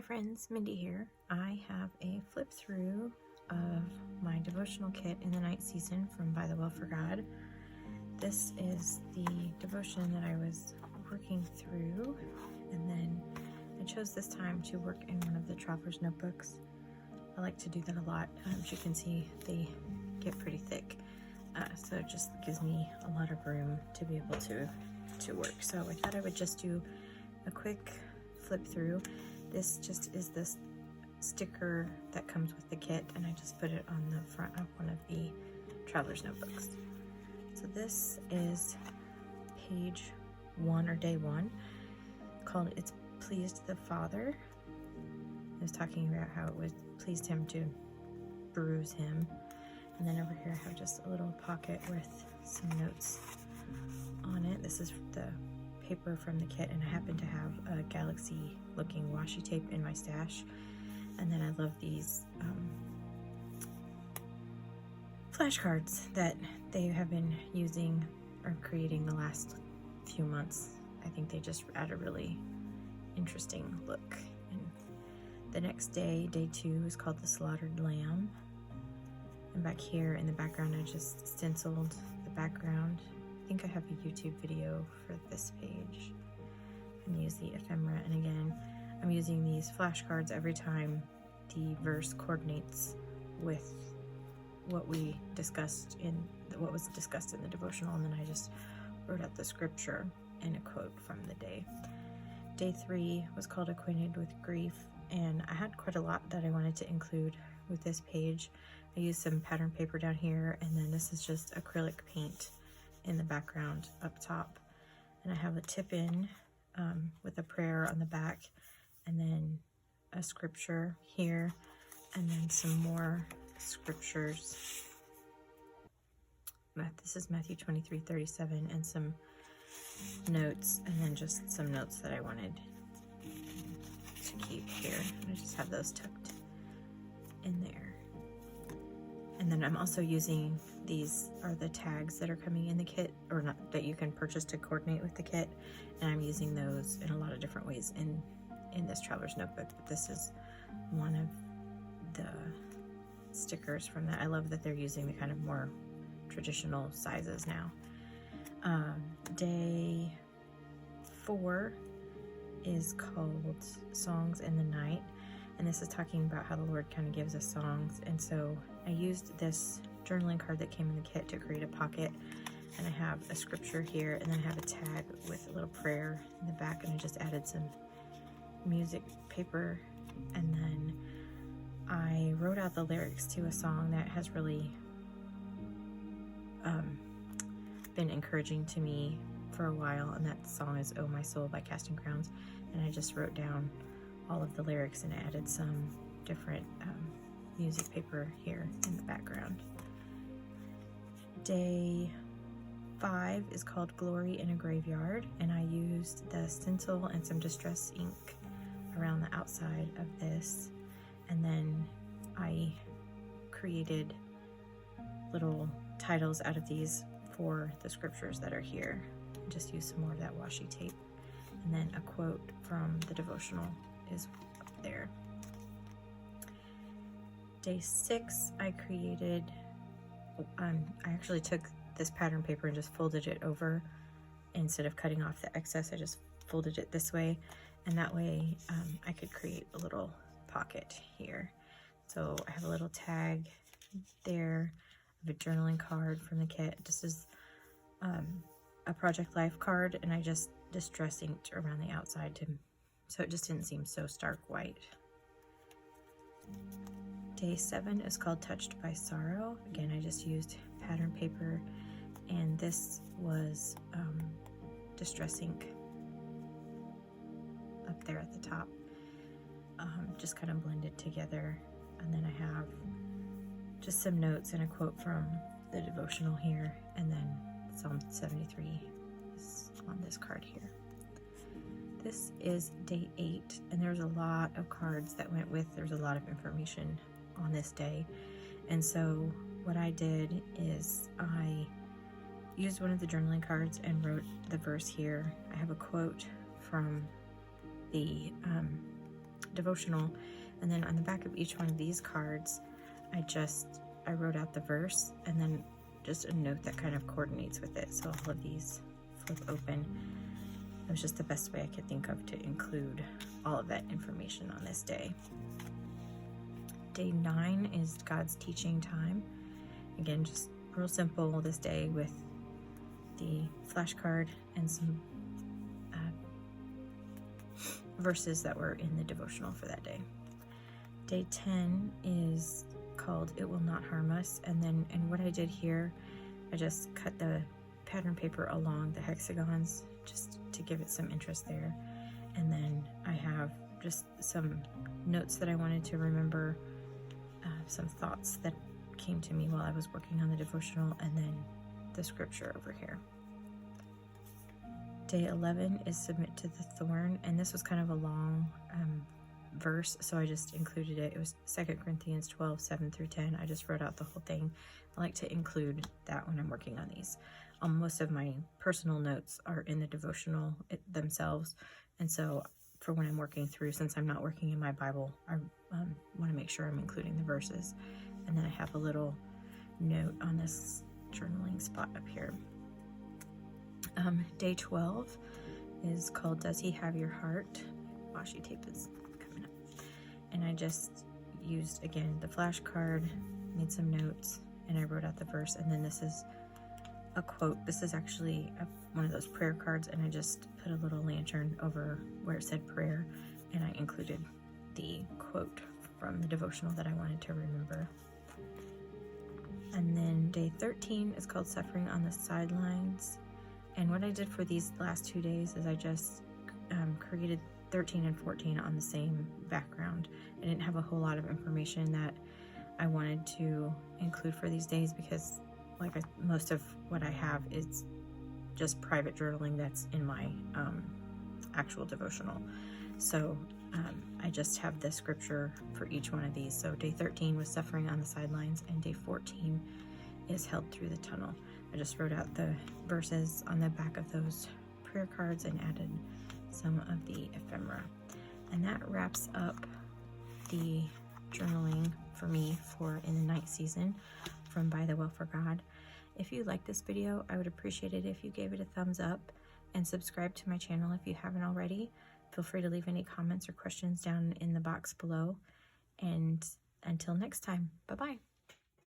friends, Mindy here. I have a flip through of my devotional kit in the night season from Bythewell4God. This is the devotion that I was working through, and then I chose this time to work in one of the traveler's notebooks. I like to do that a lot. As you can see, they get pretty thick, so it just gives me a lot of room to be able to work. So I thought I would just do a quick flip through. This just is this sticker that comes with the kit, and I just put it on the front of one of the traveler's notebooks. So this is page 1 or day 1, called It's Pleased the Father. It was talking about how it was pleased him to bruise him. And then over here I have just a little pocket with some notes on it. This is the paper from the kit, and I happen to have a galaxy looking washi tape in my stash. And then I love these flashcards that they have been using or creating the last few months. I think they just add a really interesting look. And the next day, day 2, is called The Slaughtered Lamb. And back here in the background, I just stenciled the background. I think I have a YouTube video for this page. And use the ephemera, and again, I'm using these flashcards every time the verse coordinates with what we discussed in what was discussed in the devotional, and then I just wrote out the scripture and a quote from the day. Day 3 was called Acquainted with Grief, and I had quite a lot that I wanted to include with this page. I used some pattern paper down here, and then this is just acrylic paint in the background up top. And I have a tip-in with a prayer on the back, and then a scripture here, and then some more scriptures. This is Matthew 23:37, and some notes, and then just some notes that I wanted to keep here. And I just have those tucked in there. And then I'm also using, these are the tags that are coming in the kit, or not, that you can purchase to coordinate with the kit, and I'm using those in a lot of different ways in this traveler's notebook. But this is one of the stickers from that. I love that they're using the kind of more traditional sizes now. Day 4 is called Songs in the Night, and this is talking about how the Lord kind of gives us songs. And so I used this journaling card that came in the kit to create a pocket, and I have a scripture here, and then I have a tag with a little prayer in the back, and I just added some music paper. And then I wrote out the lyrics to a song that has really been encouraging to me for a while, and that song is Oh My Soul by Casting Crowns. And I just wrote down all of the lyrics and added some different music paper here in the background. Day 5 is called Glory in a Graveyard, and I used the stencil and some distress ink around the outside of this, and then I created little titles out of these for the scriptures that are here. Just use some more of that washi tape, and then a quote from the devotional is up there. Day 6, I created, I actually took this pattern paper and just folded it over. Instead of cutting off the excess, I just folded it this way, and that way I could create a little pocket here. So I have a little tag there of a journaling card from the kit. This is a Project Life card, and I just distress inked around the outside so it just didn't seem so stark white. Day 7 is called Touched by Sorrow. Again, I just used pattern paper, and this was distress ink up there at the top, just kind of blended together. And then I have just some notes and a quote from the devotional here, and then Psalm 73 is on this card here. This is day 8, and there's a lot of cards that went with, there's a lot of information on this day. And so what I did is I used one of the journaling cards and wrote the verse here. I have a quote from the devotional. And then on the back of each one of these cards, I wrote out the verse and then just a note that kind of coordinates with it. So all of these flip open. It was just the best way I could think of to include all of that information on this day. Day 9 is God's teaching time. Again, just real simple this day with the flashcard and some verses that were in the devotional for that day. Day 10 is called It Will Not Harm Us. And what I did here, I just cut the pattern paper along the hexagons just to give it some interest there. And then I have just some notes that I wanted to remember, some thoughts that came to me while I was working on the devotional, and then the scripture over here. Day 11 is Submit to the Thorn, and this was kind of a long verse, so I just included it. It was 2 Corinthians 12, 7 through 10. I just wrote out the whole thing. I like to include that when I'm working on these. Most of my personal notes are in the devotional themselves, and so for when I'm working through, since I'm not working in my Bible, I want to make sure I'm including the verses. And then I have a little note on this journaling spot up here. Day 12 is called Does He Have Your Heart? Washi tape is coming up. And I just used, again, the flashcard, made some notes, and I wrote out the verse. And then this is a quote. This is actually one of those prayer cards, and I just put a little lantern over where it said prayer, and I included the quote from the devotional that I wanted to remember. And then day 13 is called Suffering on the Sidelines. And what I did for these last 2 days is I just created 13 and 14 on the same background. I didn't have a whole lot of information that I wanted to include for these days because most of what I have is just private journaling that's in my actual devotional. So I just have the scripture for each one of these. So day 13 was Suffering on the Sidelines, and day 14 is Held Through the Tunnel. I just wrote out the verses on the back of those prayer cards and added some of the ephemera. And that wraps up the journaling for me for in the night season from Bythewell4God. If you like this video, I would appreciate it if you gave it a thumbs up and subscribe to my channel if you haven't already. Feel free to leave any comments or questions down in the box below. And until next time, bye-bye.